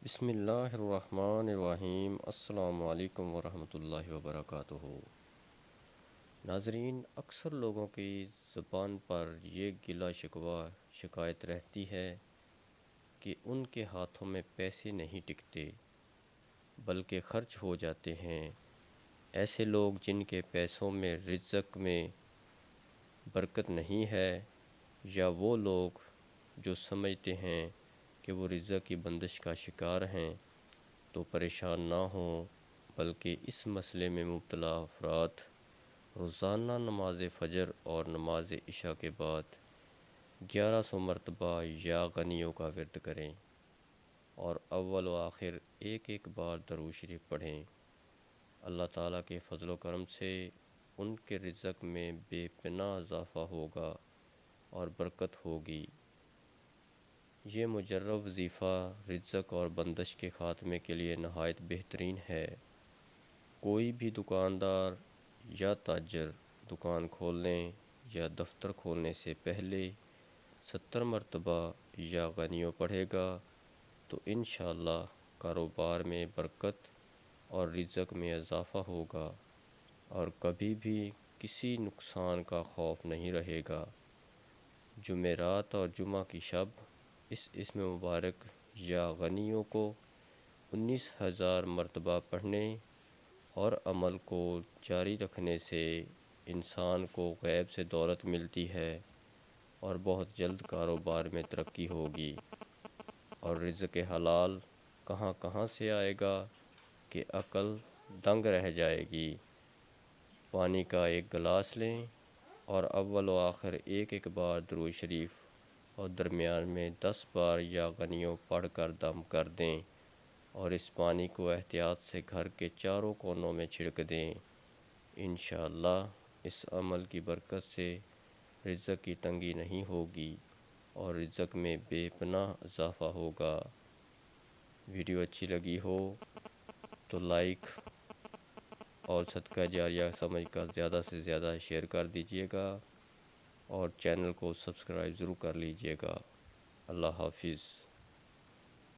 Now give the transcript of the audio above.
بسم اللہ الرحمن الرحیم۔ السلام علیکم ورحمۃ اللہ وبرکاتہ۔ ناظرین، اکثر لوگوں کی زبان پر یہ گلہ شکوہ شکایت رہتی ہے کہ ان کے ہاتھوں میں پیسے نہیں ٹکتے بلکہ خرچ ہو جاتے ہیں۔ ایسے لوگ جن کے پیسوں میں رزق میں برکت نہیں ہے، یا وہ لوگ جو سمجھتے ہیں کہ وہ رزق کی بندش کا شکار ہیں، تو پریشان نہ ہوں، بلکہ اس مسئلے میں مبتلا افراد روزانہ نماز فجر اور نماز عشاء کے بعد 1100 مرتبہ یا غنیوں کا ورد کریں اور اول و آخر ایک بار درود شریف پڑھیں۔ اللہ تعالیٰ کے فضل و کرم سے ان کے رزق میں بے پناہ اضافہ ہوگا اور برکت ہوگی۔ یہ مجرب وظیفہ رزق اور بندش کے خاتمے کے لیے نہایت بہترین ہے۔ کوئی بھی دکاندار یا تاجر دکان کھولنے یا دفتر کھولنے سے پہلے 70 مرتبہ یا غنیوں پڑھے گا تو انشاءاللہ کاروبار میں برکت اور رزق میں اضافہ ہوگا اور کبھی بھی کسی نقصان کا خوف نہیں رہے گا۔ جمعرات اور جمعہ کی شب اس اسم مبارک یا غنیوں کو 19,000 مرتبہ پڑھنے اور عمل کو جاری رکھنے سے انسان کو غیب سے دولت ملتی ہے اور بہت جلد کاروبار میں ترقی ہوگی، اور رزق حلال کہاں کہاں سے آئے گا کہ عقل دنگ رہ جائے گی۔ پانی کا ایک گلاس لیں اور اول و آخر ایک بار درود شریف اور درمیان میں 10 بار یا غنیوں پڑھ کر دم کر دیں اور اس پانی کو احتیاط سے گھر کے چاروں کونوں میں چھڑک دیں۔ انشاءاللہ اس عمل کی برکت سے رزق کی تنگی نہیں ہوگی اور رزق میں بے پناہ اضافہ ہوگا۔ ویڈیو اچھی لگی ہو تو لائک اور صدقہ جاریہ سمجھ کر زیادہ سے زیادہ شیئر کر دیجیے گا اور چینل کو سبسکرائب ضرور کر لیجیے گا۔ اللہ حافظ۔